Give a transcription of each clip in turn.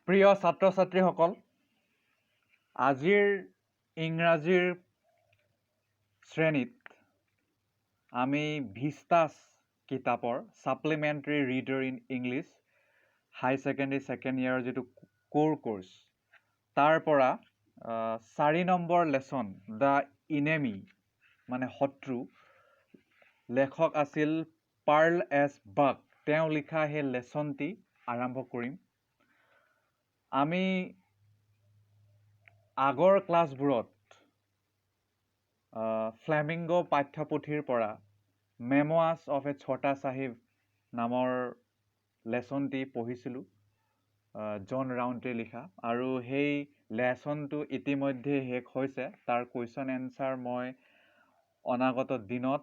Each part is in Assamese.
প্ৰিয় ছাত্ৰ ছাত্ৰীসকল, আজিৰ ইংৰাজীৰ শ্ৰেণীত আমি ভিষ্টাছ কিতাপৰ supplementary reader in English high secondary second ইয়াৰৰ যিটো ক'ৰ কোৰ্চ তাৰ পৰা 4 নম্বৰ লেচন দ্য ইনেমি মানে শত্ৰু, লেখক আছিল পাৰ্ল এছ বাক। তেওঁ লিখা সেই লেচনটি আৰম্ভ কৰিম। আমি আগৰ ক্লাছবোৰত ফ্লেমিংগো পাঠ্যপুথিৰ পৰা মেমোৱাছ অফ এ ছোটা চাহিব নামৰ লেচনটি পঢ়িছিলোঁ, জন ৰাউণ্টে লিখা, আৰু সেই লেচনটো ইতিমধ্যে শেষ হৈছে। তাৰ কুৱেশ্যন এনচাৰ মই অনাগত দিনত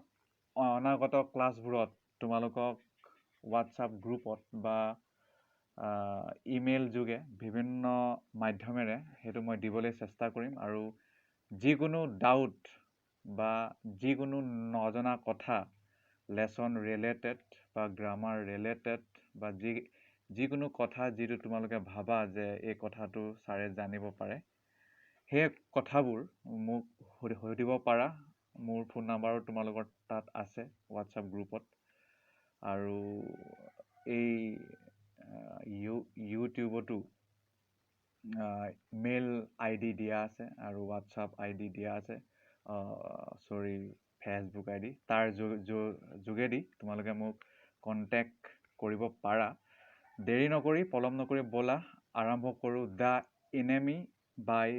অনাগত ক্লাছবোৰত তোমালোকক হোৱাটছআপ গ্ৰুপত বা ইমেইল যোগে বিভিন্ন মাধ্যমেৰে সেইটো মই দিবলৈ চেষ্টা কৰিম। আৰু যিকোনো ডাউট বা যিকোনো নজনা কথা লেচন ৰিলেটেড বা গ্ৰামাৰ ৰিলেটেড বা যিকোনো কথা যিটো তোমালোকে ভাবা যে এই কথাটো ছাৰে জানিব পাৰে, সেই কথাবোৰ মোক সুধিব পাৰা। মোৰ ফোন নাম্বাৰো তোমালোকৰ তাত আছে হোৱাটছআপ গ্ৰুপত, আৰু এই ইউটিউবতো মেইল ID দিয়া আছে আৰু হোৱাটছআপ ID দিয়া আছে, ফেচবুক ID। তাৰ যোগেদি তোমালোকে মোক কণ্টেক্ট কৰিব পাৰা। দেৰি নকৰি পলম নকৰি ব'লা আৰম্ভ কৰোঁ the enemy by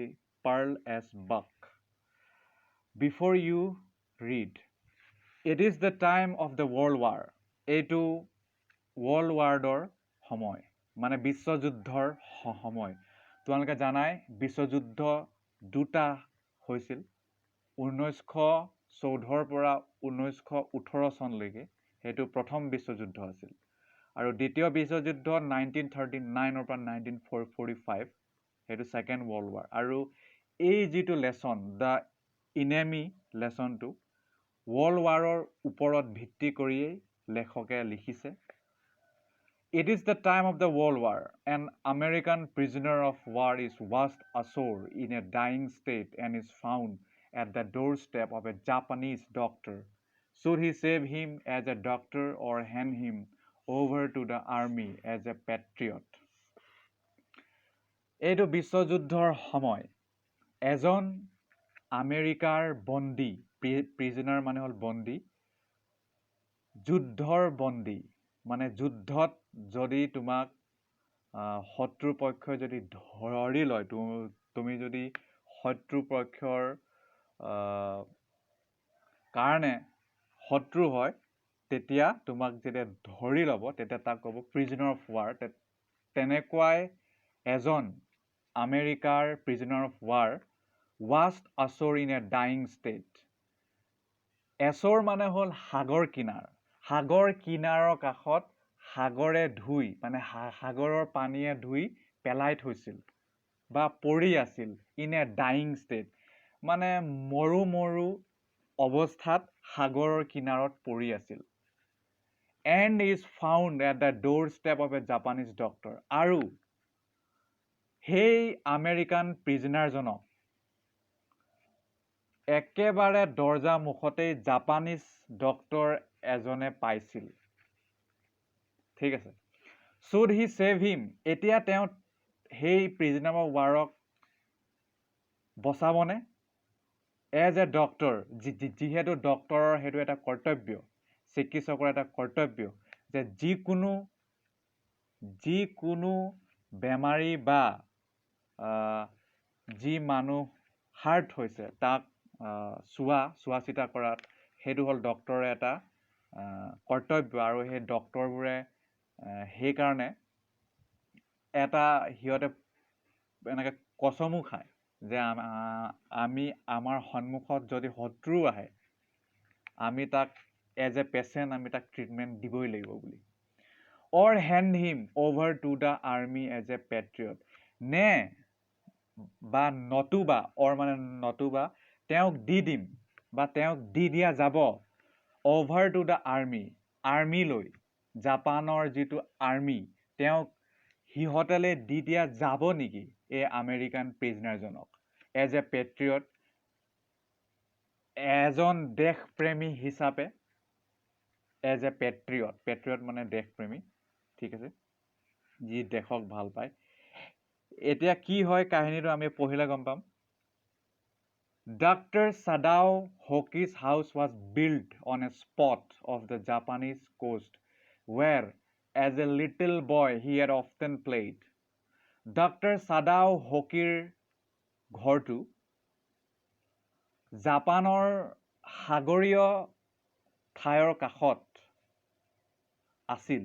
Pearl S Buck. Before you read, it is the time of the world war. এইটো ৱৰ্ল্ড ৱাৰৰ সময়, মানে বিশ্বযুদ্ধৰ সময়। তোমালোকে জানাই বিশ্বযুদ্ধ দুটা হৈছিল, 1914 পৰা 1918 চনলৈকে সেইটো প্ৰথম বিশ্বযুদ্ধ আছিল, আৰু দ্বিতীয় বিশ্বযুদ্ধ 1939 পৰা 1945 সেইটো ছেকেণ্ড ৱৰ্ল্ড ৱাৰ। আৰু এই যিটো লেচন দ্য ইনেমি লেচনটো ৱৰ্ল্ড ৱাৰৰ ওপৰত ভিত্তি কৰিয়েই লেখকে লিখিছে। It is the time of the world war. An American prisoner of war is washed ashore in a dying state and is found at the doorstep of a Japanese doctor. Should he save him as a doctor or hand him over to the army as a patriot? এইটো বিশ্বযুদ্ধৰ সময়। এজন আমেৰিকাৰ বন্দী, প্ৰিজনাৰ মানে হ'ল বন্দী, যুদ্ধৰ বন্দী মানে যুদ্ধত যদি তোমাক শত্ৰুপক্ষই যদি ধৰি লয়, তুমি যদি শত্ৰুপক্ষৰ কাৰণে শত্ৰু হয়, তেতিয়া তোমাক যেতিয়া ধৰি ল'ব তেতিয়া তাক ক'ব প্ৰিজনাৰ অফ ৱাৰ। তেনেকুৱাই এজন আমেৰিকাৰ prisoner of war washed ashore in a dying state. এছৰ মানে হ'ল সাগৰ কিনাৰ। সাগৰ কিনাৰৰ কাষত সাগৰে ধুই মানে সাগৰৰ পানীয়ে ধুই পেলাই থৈছিল বা পৰি আছিল ইন এ ডাইং ষ্টেট, মানে মৰু মৰু অৱস্থাত সাগৰৰ কিনাৰত পৰি আছিল। And is found at the door step of A Japanese doctor. আৰু সেই আমেৰিকান প্ৰিজনাৰজনক একেবাৰে দৰ্জা মুখতেই জাপানিজ ডক্টৰ এজনে পাইছিল। ঠিক আছে। Should he save him? এতিয়া তেওঁ সেই প্ৰিজনাৰ অফ ৱাৰক বচাবনে? এজ এ ডক্টৰ, যিহেতু ডক্টৰৰ সেইটো এটা কৰ্তব্য, চিকিৎসকৰ এটা কৰ্তব্য যে যিকোনো বেমাৰী বা যি মানুহ হাৰ্ট হৈছে তাক চোৱা চিতা কৰাত সেইটো হ'ল ডক্টৰৰ এটা কৰ্তব্য। আৰু সেই ডক্টৰবোৰে সেইকাৰণে সিহঁতে এনেকৈ কচমো খায় যে আমি আমাৰ সন্মুখত যদি শত্ৰু আহে আমি তাক এজ এ পেচেণ্ট আমি তাক ট্ৰিটমেণ্ট দিবই লাগিব বুলি। Or hand him over to the army as a patriot, নে বা নতুবা অৰ মানে নতুবা তেওঁক দি দিম বা তেওঁক দি দিয়া যাব অভাৰ টু দ্য আৰ্মিলৈ, জাপানৰ যিটো আৰ্মি তেওঁক সিহঁতলে দি দিয়া যাব নেকি এই আমেৰিকান প্ৰিজনাৰজনক এজ এ পেট্ৰিয়ট এজন দেশপ্ৰেমী হিচাপে এজ এ পেট্ৰিয়ট মানে দেশপ্ৰেমী ঠিক আছে যি দেশক ভাল পায় এতিয়া কি হয় কাহিনীটো আমি পঢ়িলে গম পাম Dr. Sadao Hoki's house was built on a spot of the Japanese coast where, as a little boy, he had often played. Dr. Sadao Hokiৰ ঘৰটো জাপানৰ সাগৰীয় ঠাইৰ কাষত আছিল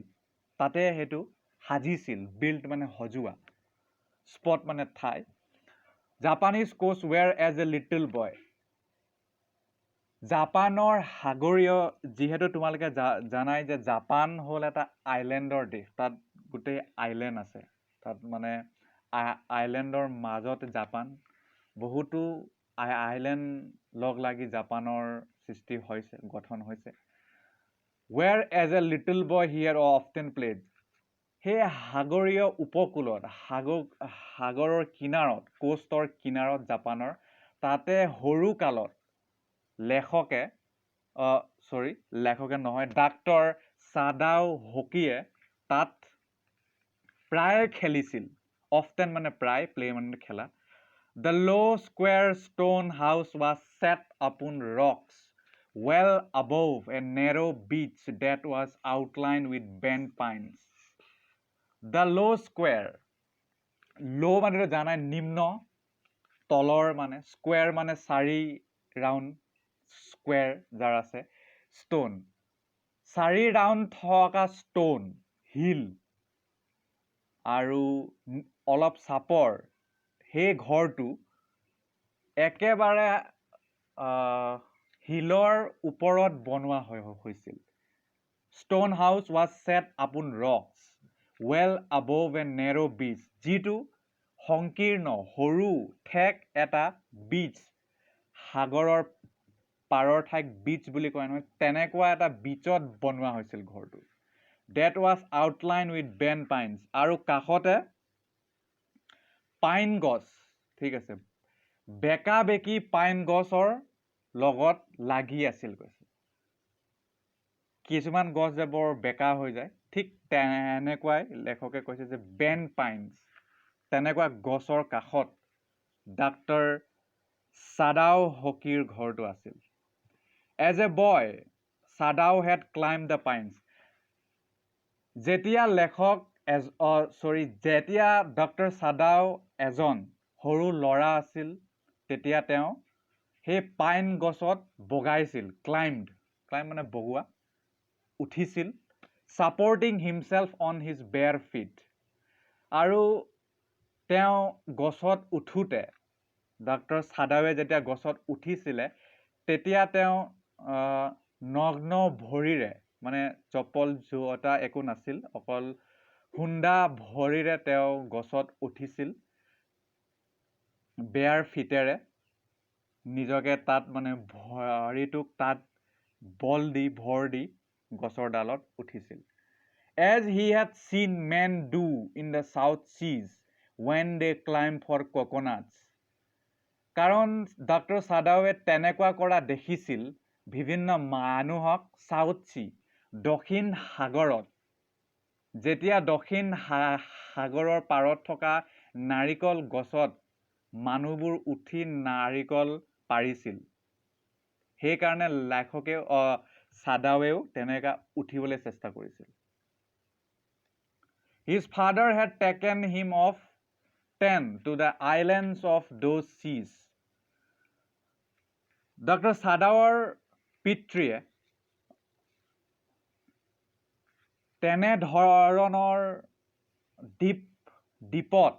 তাতে হেতু সাজিছিল built মানে হজুৱা spot মানে ঠাই Japanese coast where as a little boy জাপানৰ সাগৰীয় যিহেতু তোমালোকে জানাই যে জাপান হ'ল এটা আইলেণ্ডৰ দেশ তাত গোটেই আইলেণ্ড আছে তাত মানে আইলেণ্ডৰ মাজত জাপান বহুতো আইলেণ্ড লগ লাগি জাপানৰ সৃষ্টি হৈছে গঠন হৈছে where as a little boy he had often played সেই সাগৰীয় উপকূলত সাগৰৰ কিনাৰত কোষ্টৰ কিনাৰত জাপানৰ তাতে সৰু কালত লেখকে নহয় ডাক্তৰ সাদাও হকিয়ে তাত প্ৰায় খেলিছিল often মানে প্ৰায় প্লে মানে খেলা the low square stone house was set upon rocks well above a narrow beach that was outlined with bent pines The low square low মানে জানাই নিম্ন তলৰ মানে square মানে 4 round square যাৰ আছে stone 4 round থকা stone hill আৰু অলপ চাপৰ সেই ঘৰটো একেবাৰে হিলৰ ওপৰত বনোৱা হৈছিল stone house was set upon rocks well above a narrow beach যিটো সংকীৰ্ণ সৰু ঠেক এটা beach সাগৰৰ পাৰৰ ঠাইক beach বুলি কয় নহয় তেনেকুৱা এটা beachত বনোৱা হৈছিল ঘৰটো that was outlined with bent pines আৰু কাষতে পাইন গছ ঠিক আছে বেকা বেকি পাইন গছৰ লগত লাগি আছিল কৈছে কিছুমান গছ যে বৰ বেকা হৈ যায় ঠিক তেনেকুৱাই লেখকে কৈছে যে বেন পাইনছ তেনেকুৱা গছৰ কাষত ডাক্তৰ সাদাও হকিৰ ঘৰটো আছিল as a boy Sadao had climbed the pines যেতিয়া ডক্টৰ সাদাও এজন সৰু ল'ৰা আছিল তেতিয়া তেওঁ সেই পাইন গছত বগাইছিল ক্লাইম্ব মানে বগোৱা উঠিছিল supporting himself on his bare feet আৰু তেওঁ গছত উঠোতে ডক্টৰ সাদাৱে যেতিয়া গছত উঠিছিলে তেতিয়া তেওঁ নগ্ন ভৰিৰে মানে চপল জোতা একো নাছিল অকল হুণ্ডা ভৰিৰে তেওঁ গছত উঠিছিল বেয়াৰ ফিটেৰে নিজকে তাত মানে ভৰিটোক তাত বল দি ভৰ দি গছৰ ডালত উঠিছিল as he had seen men do in the South Seas when they climb for coconuts কাৰণ ডক্টৰ সাদাৱে তেনেকুৱা কৰা দেখিছিল বিভিন্ন মানুহক সাউথ চি দক্ষিণ সাগৰত যেতিয়া দক্ষিণ সাগৰৰ পাৰত থকা নাৰিকল গছত মানুহবোৰ উঠি নাৰিকল পাৰিছিল সেইকাৰণে লেখকে সাদাৱেও তেনেকা উঠিবলৈ চেষ্টা কৰিছিল His father had taken him off to the islands of those seas doctor সাদাওৰ পিতৃয়ে তেনে ধৰণৰ দ্বীপত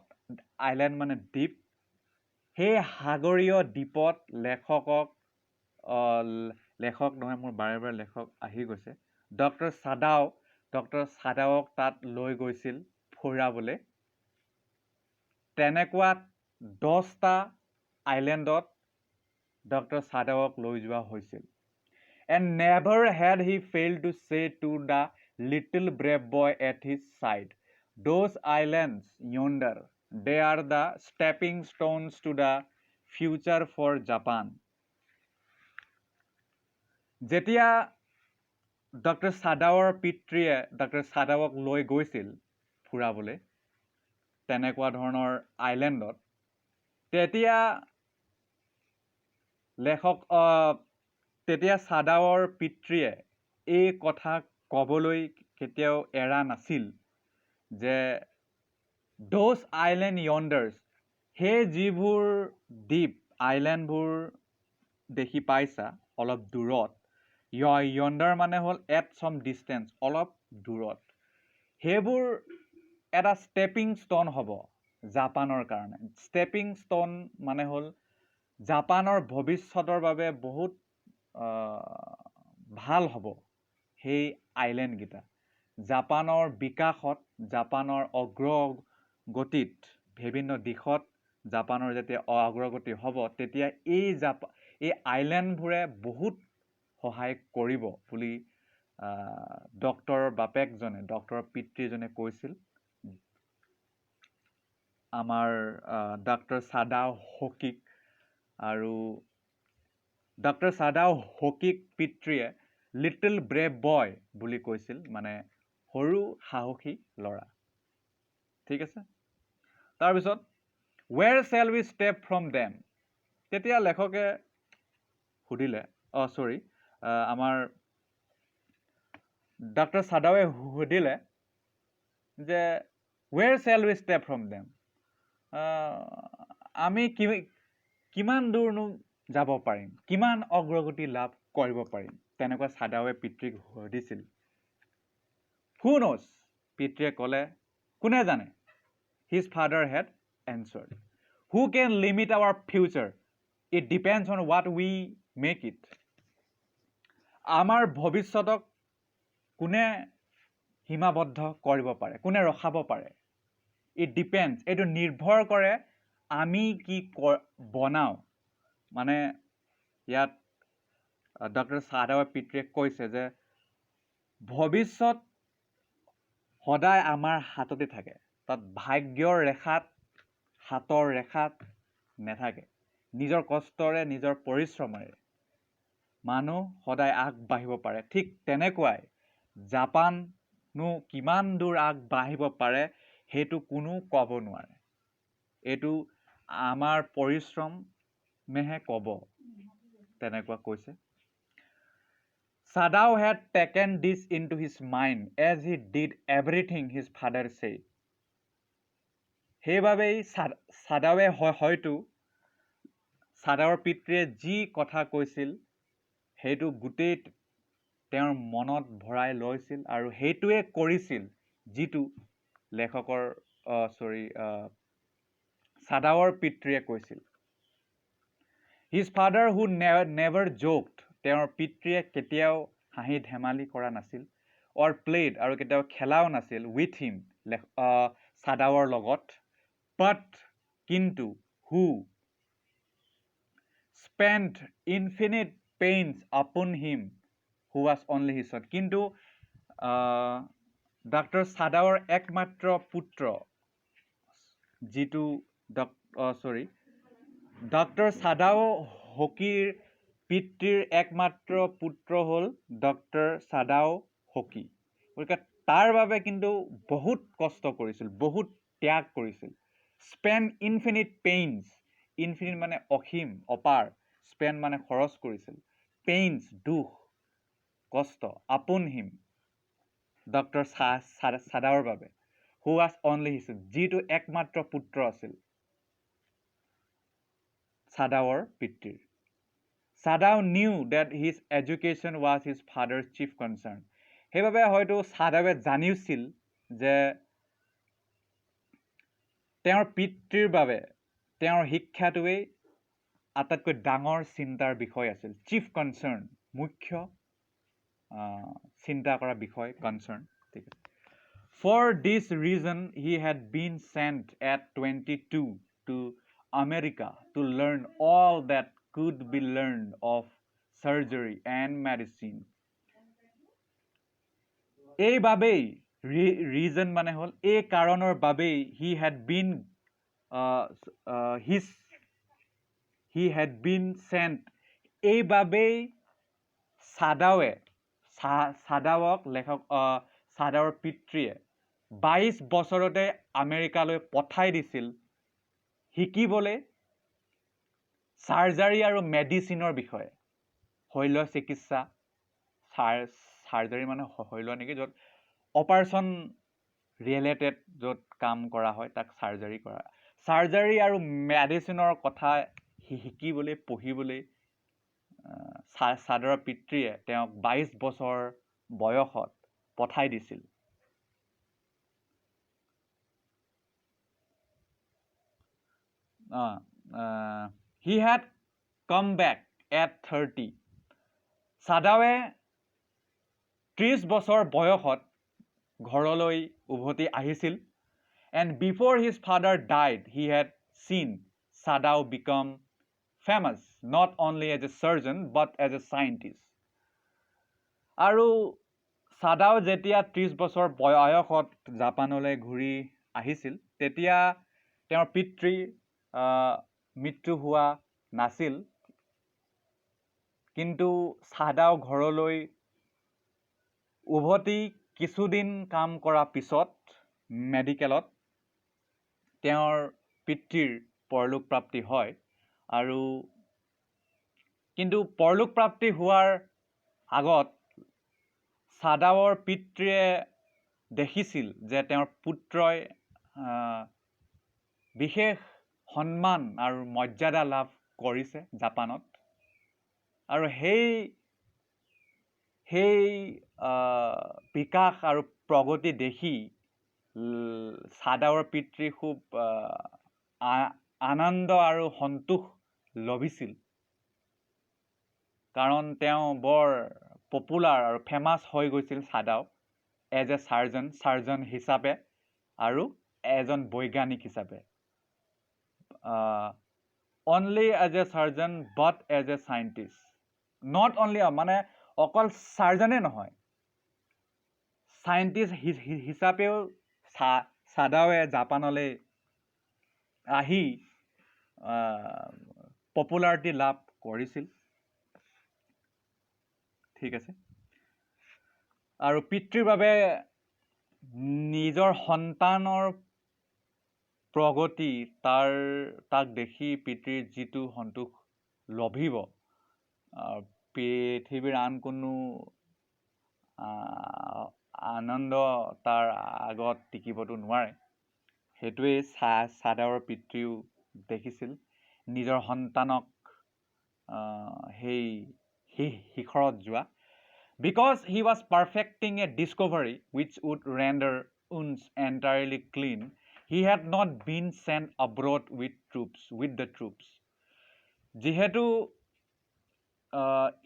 আইলেণ্ড মানে দ্বীপ সেই সাগৰীয় দ্বীপত লেখক নহয় মোৰ বাৰে লেখক আহি গৈছে ডক্টৰ সাদাওক তাত লৈ গৈছিল ফুৰাবলৈ তেনেকুৱা 10টা আইলেণ্ডত ডক্টৰ সাদাওক লৈ যোৱা হৈছিল and never had he failed to say to the little brave boy at his side those islands yonder, they are the stepping stones to the future for Japan. যেতিয়া ডক্টৰ চাদাৱৰ পিতৃয়ে ডক্টৰ চাদাৱক লৈ গৈছিল ফুৰাবলৈ তেনেকুৱা ধৰণৰ আইলেণ্ডত, তেতিয়া চাদাৱৰ পিতৃয়ে এই কথা ক'বলৈ কেতিয়াও এৰা নাছিল যে those island yonders, সেই যিবোৰ দ্বীপ আইলেণ্ডবোৰ দেখি পাইছা অলপ দূৰত, yonder মানে হ'ল at some distance, অলপ দূৰত, সেইবোৰ এটা ষ্টেপিং ষ্টন হ'ব জাপানৰ কাৰণে। ষ্টেপিং ষ্টন মানে হ'ল জাপানৰ ভৱিষ্যতৰ বাবে বহুত ভাল হ'ব সেই আইলেণ্ডকেইটা। জাপানৰ বিকাশত, জাপানৰ অগ্ৰগতিত, বিভিন্ন দিশত জাপানৰ যেতিয়া অগ্ৰগতি হ'ব, তেতিয়া এই আইলেণ্ডবোৰে বহুত সহায় কৰিব বুলি ডক্টৰৰ বাপেকজনে, ডক্টৰৰ পিতৃজনে কৈছিল। আমাৰ ডক্টৰ চাদাও হোকিক। আৰু ডক্টৰ চাদাও হোকিক পিতৃয়ে লিটল ব্ৰেভ বয় বুলি কৈছিল, মানে সৰু সাহসী ল'ৰা। ঠিক আছে। তাৰপিছত where shall we step from them? তেতিয়া লেখকে সুধিলে, আমাৰ ডক্টৰ চাদাৱে সুধিলে যে where shall we step from them? আমি কিমান দূৰনো যাব পাৰিম, কিমান অগ্ৰগতি লাভ কৰিব পাৰিম, তেনেকুৱা চাদাৱে পিতৃক সুধিছিল। Who knows? পিতৃয়ে ক'লে, কোনে জানে? His father had answered. Who can limit our future? It depends on what we make it. আমাৰ ভৱিষ্যতক কোনে সীমাবদ্ধ কৰিব পাৰে, কোনে ৰখাব পাৰে? It depends, এইটো নিৰ্ভৰ কৰে আমি কি বনাওঁ। মানে ইয়াত ডক্টৰ চাদাৱে পিতৃয়ে কৈছে যে ভৱিষ্যত সদায় আমাৰ হাততে থাকে, তাত ভাগ্যৰ ৰেখাত, হাতৰ ৰেখাত নেথাকে। নিজৰ কষ্টৰে, নিজৰ পৰিশ্ৰমেৰে মানুহ সদায় আগবাঢ়িব পাৰে। ঠিক তেনেকুৱাই জাপানো কিমান দূৰ আগবাঢ়িব পাৰে সেইটো কোনো ক'ব নোৱাৰে। এইটো আমাৰ পৰিশ্ৰমেহে ক'ব, তেনেকুৱা কৈছে। Sadao had taken this into his mind as he did everything his father said. সেইবাবেই চাদাৱে হয়তো চাদাৱৰ পিতৃয়ে যি কথা কৈছিল সেইটো গোটেই তেওঁৰ মনত ভৰাই লৈছিল আৰু সেইটোৱে কৰিছিল যিটো চাদাৱৰ পিতৃয়ে কৈছিল। His father who never joked, তেওঁৰ পিতৃয়ে কেতিয়াও হাঁহি ধেমালি কৰা নাছিল, or played, আৰু কেতিয়াও খেলাও নাছিল, with him, চাদাৱৰ লগত, but কিন্তু who spent infinite pains upon him who was only his son, কিন্তু ডক্টৰ চাদাৱৰ একমাত্ৰ পুত্ৰ, যিটো ডক্টৰ চাদাও হোকিৰ পিতৃৰ একমাত্ৰ পুত্ৰ হ'ল ডক্টৰ চাদাও হোকি। গতিকে তাৰ বাবে কিন্তু বহুত কষ্ট কৰিছিল, বহুত ত্যাগ কৰিছিল। স্পেণ্ড ইনফিনিট পেইনছ, ইনফিনিট মানে অসীম, অপাৰ, স্পেণ্ড মানে খৰচ কৰিছিল, পেইনছ দুখ, কষ্ট, আপোন হিম ডক্টৰ চাদাৱৰ বাবে, হু ৱাজ অনলি হিজ, যিটো একমাত্ৰ পুত্ৰ আছিল চাদাৱৰ পিতৃৰ। চাদাও knew that his education was his father's chief concern. সেইবাবে হয়তো চাদাৱে জানিছিল যে তেওঁৰ পিতৃৰ বাবে তেওঁৰ শিক্ষাটোৱেই আটাইতকৈ ডাঙৰ চিন্তাৰ বিষয় আছিল। চিফ কনচাৰ্ণ, মুখ্য চিন্তা কৰা বিষয়, কনচাৰ্ণ। ঠিক আছে। For this reason, he had been sent at 22 to America to learn all that could be learned of surgery and medicine. এইবাবেই ৰিজন মানে হ'ল এই কাৰণৰ বাবেই হি হেড বিন চেণ্ট, এইবাবেই চাদাৱক চাদাৱৰ পিতৃয়ে 22 বছৰতে আমেৰিকালৈ পঠাই দিছিল শিকিবলৈ চাৰ্জাৰী আৰু মেডিচিনৰ বিষয়ে। শল্য চিকিৎসা, চাৰ্জাৰী মানে শল্য নেকি, য'ত অপাৰেশ্যন ৰিলেটেড য'ত কাম কৰা হয় তাক চাৰ্জাৰী কৰা। চাৰ্জাৰী আৰু মেডিচিনৰ কথা শিকিবলৈ পঢ়িবলৈ চাদাৰৰ পিতৃয়ে তেওঁক 22 বছৰ বয়সত পঠাই দিছিল। He had come back at 30. চাদাৱে 30 বছৰ বয়সত ঘৰলৈ উভতি আহিছিল। And before his father died, he had seen Sadaw become famous, not only as a surgeon, but as a scientist. আৰু চাদাও যেতিয়া 30 বছৰ বয়সত জাপানলৈ ঘূৰি আহিছিল, তেতিয়া তেওঁৰ পিতৃ মৃত্যু হোৱা নাছিল। কিন্তু চাদাও ঘৰলৈ উভতি কিছুদিন কাম কৰাৰ পিছত মেডিকেলত তেওঁৰ পিতৃৰ পৰলোক প্ৰাপ্তি হয়। আৰু কিন্তু পৰলোক প্ৰাপ্তি হোৱাৰ আগত চাদাৱৰ পিতৃয়ে দেখিছিল যে তেওঁৰ পুত্ৰই বিশেষ সন্মান আৰু মৰ্যাদা লাভ কৰিছে জাপানত। আৰু সেই বিকাশ আৰু প্ৰগতি দেখি চাদাৱৰ পিতৃ খুব আনন্দ আৰু সন্তোষ লভিছিল, কাৰণ তেওঁ বৰ পপুলাৰ আৰু ফেমাছ হৈ গৈছিল চাদাও এজ এ চাৰ্জন হিচাপে আৰু এজন বৈজ্ঞানিক হিচাপে। Only as a surgeon but as a scientist, not only মানে অকল চাৰ্জনে নহয়, চাইণ্টিষ্ট হিচাপেও চাদাৱে জাপানলৈ আহি পপুলাৰিটি লাভ কৰিছিল। ঠিক আছে। আৰু পিতৃৰ বাবে নিজৰ সন্তানৰ প্ৰগতি তাক দেখি পিতৃৰ যিটো সন্তোষ লভিব, পৃথিৱীৰ আন কোনো আনন্দ তাৰ আগত টিকিবতো নোৱাৰে। সেইটোৱেই চাদাৱৰ পিতৃও দেখিছিল, নিজৰ সন্তানক সেই শিখৰত যোৱা। Because he was perfecting a discovery which would render wounds entirely clean, he had not been sent abroad with the troops. যিহেতু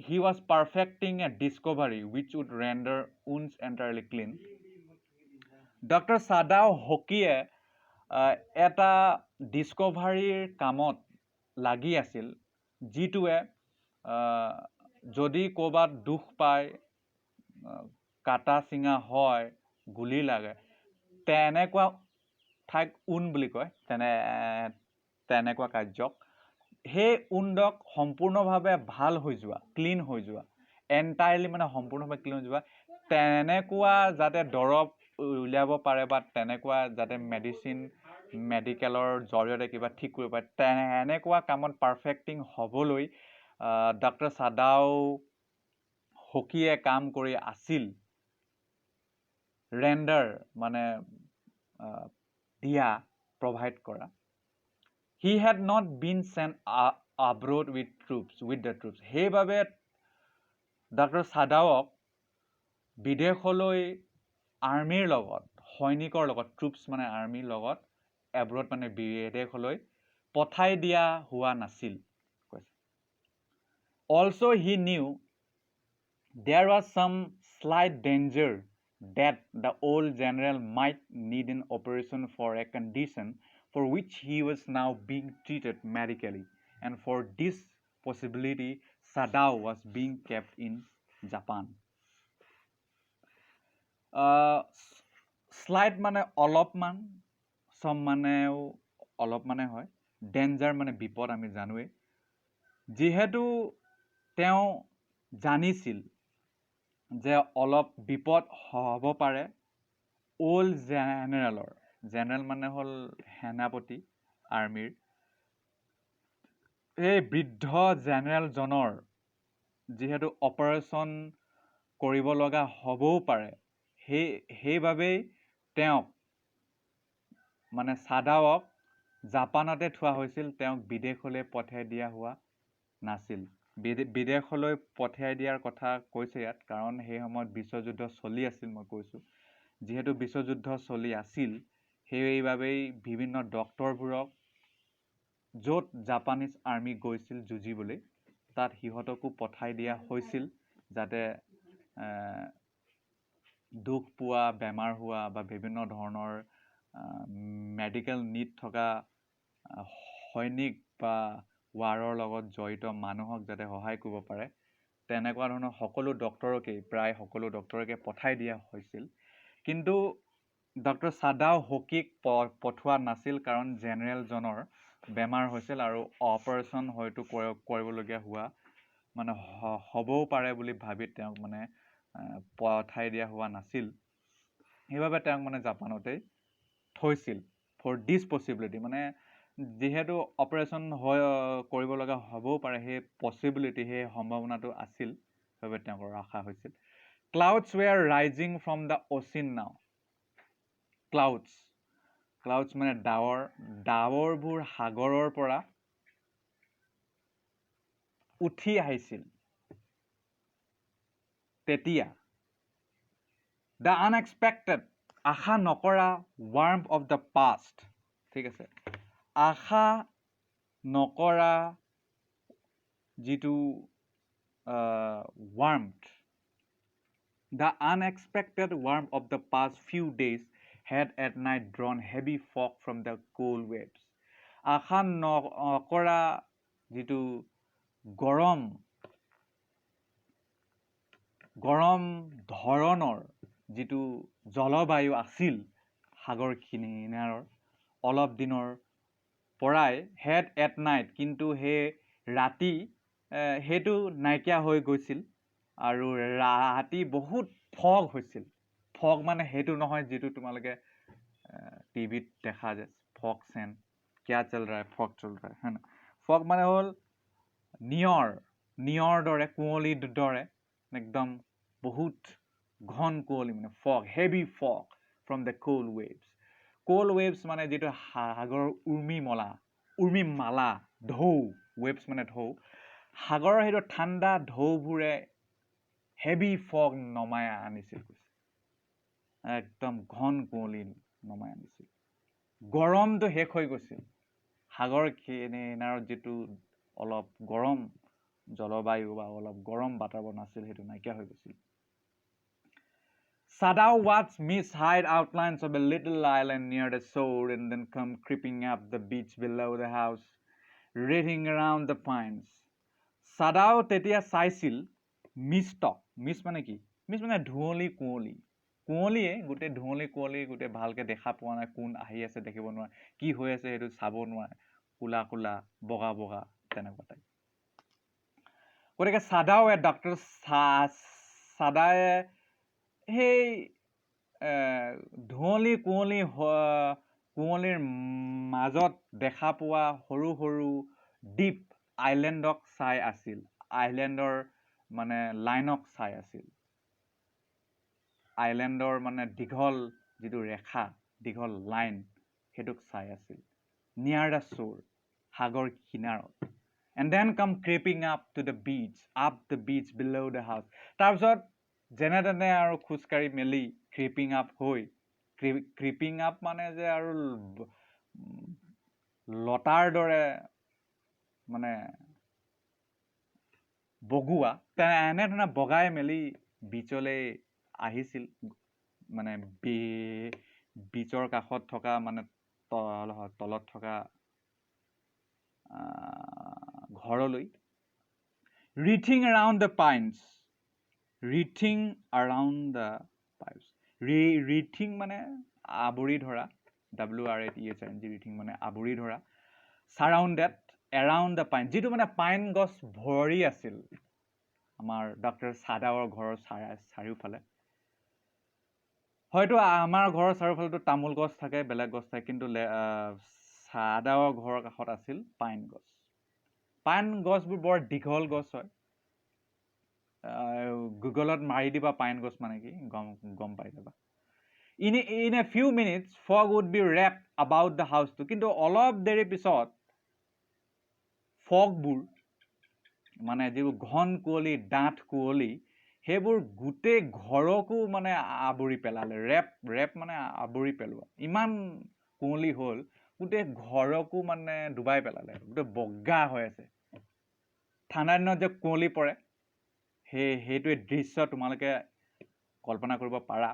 he was perfecting a discovery which would render wounds entirely clean, doctor Sadao হকিয়ে এটা ডিস্কভাৰীৰ কামত লাগি আছিল, যিটোৱে যদি ক'ৰবাত দুখ পায়, কাটা চিঙা হয়, গুলি লাগে, তেনেকুৱা ঠাইক উণ্ড বুলি কয়, তেনেকুৱা কাৰ্যক সেই উণ্ডক সম্পূৰ্ণভাৱে ভাল হৈ যোৱা, ক্লিন হৈ যোৱা, এণ্টায়াৰলি মানে সম্পূৰ্ণভাৱে ক্লিন হৈ যোৱা, তেনেকুৱা যাতে দৰৱ উলিয়াব পাৰে বা তেনেকুৱা যাতে মেডিকেলৰ জৰিয়তে কিবা ঠিক কৰিব পাৰে, তেনেকুৱা কামত পাৰফেক্টিং হ'বলৈ ডক্টৰ চাদাও হকিয়ে কাম কৰি আছিল। ৰেণ্ডাৰ মানে দিয়া, প্ৰভাইড কৰা। He had not been sent abroad with the troops. সেইবাবে ডক্টৰ চাদাৱক বিদেশলৈ আৰ্মিৰ লগত, সৈনিকৰ লগত, ট্ৰুপছ মানে আৰ্মিৰ লগত, এব্ৰড মানে বিদেশলৈ পঠাই দিয়া হোৱা নাছিল। Also he knew there was some slight danger that the old general might need an operation for a condition for which he was now being treated medically, and for this possibility Sadao was being kept in Japan. Slight মানে অলপমান, সম মানেও অলপ মানে হয়, ডেঞ্জাৰ মানে বিপদ আমি জানোৱেই। যিহেতু তেওঁ জানিছিল যে অলপ বিপদ হ'ব পাৰে, অল্ড জেনেৰেল মানে হ'ল সেনাপতি আৰ্মিৰ, এই বৃদ্ধ জেনেৰেলজনৰ যিহেতু অপাৰেশ্যন কৰিব লগা হ'বও পাৰে, সেইবাবেই তেওঁক মানে চাদাওক জাপানতে থোৱা হৈছিল, তেওঁক বিদেশলৈ পঠিয়াই দিয়া হোৱা নাছিল। বিদেশলৈ পঠিয়াই দিয়াৰ কথা কৈছে ইয়াত, কাৰণ সেই সময়ত বিশ্বযুদ্ধ চলি আছিল। মই কৈছোঁ যিহেতু বিশ্বযুদ্ধ চলি আছিল, সেইবাবেই বিভিন্ন ডক্টৰবোৰক য'ত জাপানীজ আৰ্মি গৈছিল যুঁজিবলৈ, তাত সিহঁতকো পঠাই দিয়া হৈছিল, যাতে দুখ পোৱা, বেমাৰ হোৱা বা বিভিন্ন ধৰণৰ মেডিকেল নীড থকা সৈনিক বা ৱাৰৰ লগত জড়িত মানুহক যাতে সহায় কৰিব পাৰে, তেনেকুৱা ধৰণৰ সকলো ডক্টৰকেই, প্ৰায় সকলো ডক্টৰকে পঠাই দিয়া হৈছিল। কিন্তু ডক্টৰ চাদাও হোকিক পঠোৱা নাছিল, কাৰণ জেনেৰেলজনৰ বেমাৰ হৈছিল আৰু অপাৰেশ্যন হয়তো কৰিবলগীয়া হোৱা মানে হ'বও পাৰে বুলি ভাবি তেওঁক মানে পঠাই দিয়া হোৱা নাছিল। সেইবাবে তেওঁক মানে জাপানতেই থৈছিল ফৰ দিছ পচিবিলিটি, মানে যিহেতু অপাৰেশ্যন কৰিব লগা হ'বও পাৰে, সেই পচিবিলিটি, সেই সম্ভাৱনাটো আছিল, সেইবাবে তেওঁক ৰখা হৈছিল। ক্লাউডছ ৱেৰ ৰাইজিং ফ্ৰম দ্য অচিন নাও। ক্লাউডছ মানে ডাৱৰবোৰ সাগৰৰ পৰা উঠি আহিছিল তেতিয়া। দ্য আনএক্সপেক্টেড, আশা নকৰা, ৱাৰ্ম অফ দ্য পাষ্ট, ঠিক আছে, আশা নকৰা যিটো warmth, the unexpected warmth of the past few days had at night drawn heavy fog from the cold waves. আশা নকৰা যিটো গৰম ধৰণৰ যিটো জলবায়ু আছিল সাগৰ কিনাৰৰ, অলপ দিনৰ পৰাই হেড এট নাইট, কিন্তু সেই ৰাতি সেইটো নাইকিয়া হৈ গৈছিল, আৰু ৰাতি বহুত ফগ হৈছিল। ফগ মানে সেইটো নহয় যিটো তোমালোকে টিভিত দেখা যায়, ফগ চেন, কিয়া চল ৰা ফগ চল ৰা হয় না। ফগ মানে হ'ল নিয়ৰ দৰে, কুঁৱলীৰ দৰে, একদম বহুত ঘন কুঁৱলী, মানে fog, heavy fog from the cold waves. Cold waves মানে যিটো সাগৰৰ উৰ্মিমালা, ঢৌ, ৱেভছ মানে ঢৌ, সাগৰৰ সেইটো ঠাণ্ডা ঢৌবোৰে হেভি ফগ নমাই আনিছিল, একদম ঘন কুঁৱলী নমাই আনিছিল। গৰমটো শেষ হৈ গৈছিল, সাগৰ কিনাৰত যিটো অলপ গৰম জলবায়ু বা অলপ গৰম বাতাবৰণ আছিল, সেইটো নাইকিয়া হৈ গৈছিল। Sadao watched Miss hide outlines of a little island near the shore and then come creeping up the beach below the house, writhing around the pines. Sadao তেতিয়া চাইছিল মিষ্টক, মিষ্ট মানে কি? মিষ্ট মানে ধুঁৱলী কুঁৱলীয়ে, গোটেই ধুঁৱলী কুঁৱলী, গোটেই ভালকে দেখা পোৱা নাই, কোন আহি আছে দেখিব নোৱাৰে, কি হৈ আছে সেইটো চাব নোৱাৰে, কোলা কোলা বগা বগা তেনেকুৱা টাইপ। গতিকে চাদাওৱে ডক্টৰ চাদায়ে সেই ধুঁৱলী কুঁৱলীৰ মাজত দেখা পোৱা সৰু সৰু দ্বীপ আইলেণ্ডক চাই আছিল, আইলেণ্ডৰ মানে লাইনক চাই আছিল, আইলেণ্ডৰ মানে দীঘল যিটো ৰেখা, দীঘল লাইন, সেইটোক চাই আছিল, নিয়াৰ দ্য শ্ব'ৰ, সাগৰ কিনাৰত। And then come creeping up the beach below the house. তাৰপিছত যেনে তেনে আৰু খোজকাঢ়ি মেলি ক্ৰিপিং আপ হৈ, ক্ৰিপিং আপ মানে যে আৰু লতাৰ দৰে মানে বগোৱা, এনেধৰণে বগাই মেলি বিচলৈ আহিছিল, মানে বিচৰ কাষত থকা মানে তলত থকা ঘৰলৈ। writhing around the pines, ৰিথিং মানে আৱৰি ধৰা, WRATHING, ৰিথিং মানে আৱৰি ধৰা, সাৰাউণ্ডেড এৰাউণ্ড দ্য পাইন, যিটো মানে পাইন গছ ভৰি আছিল আমাৰ ডক্টৰ ছাদাৱৰ ঘৰৰ চাৰিওফালে। হয়তো আমাৰ ঘৰৰ চাৰিওফালেতো তামোল গছ থাকে, বেলেগ গছ থাকে, কিন্তু ছাদাৱৰ ঘৰৰ কাষত আছিল পাইন গছ। পাইন গছবোৰ বৰ দীঘল গছ হয়। গুগলত মাৰি দিবা পাইন গছ মানে কি, গম পাই যাবা। In a few minutes fog would be wrap about the হাউচটো, কিন্তু অলপ দেৰি পিছত ফগবোৰ মানে যিবোৰ ঘন কুঁৱলী, ডাঠ কুঁৱলী, সেইবোৰ গোটেই ঘৰকো মানে আৱৰি পেলালে। ৰেপ মানে আৱৰি পেলোৱা, ইমান কুঁৱলী হ'ল গোটেই ঘৰকো মানে ডুবাই পেলালে, গোটেই বগা হৈ আছে। ঠাণ্ডা দিনত যে কুঁৱলী পৰে, সেইটোৱে দৃশ্য তোমালোকে কল্পনা কৰিব পাৰা।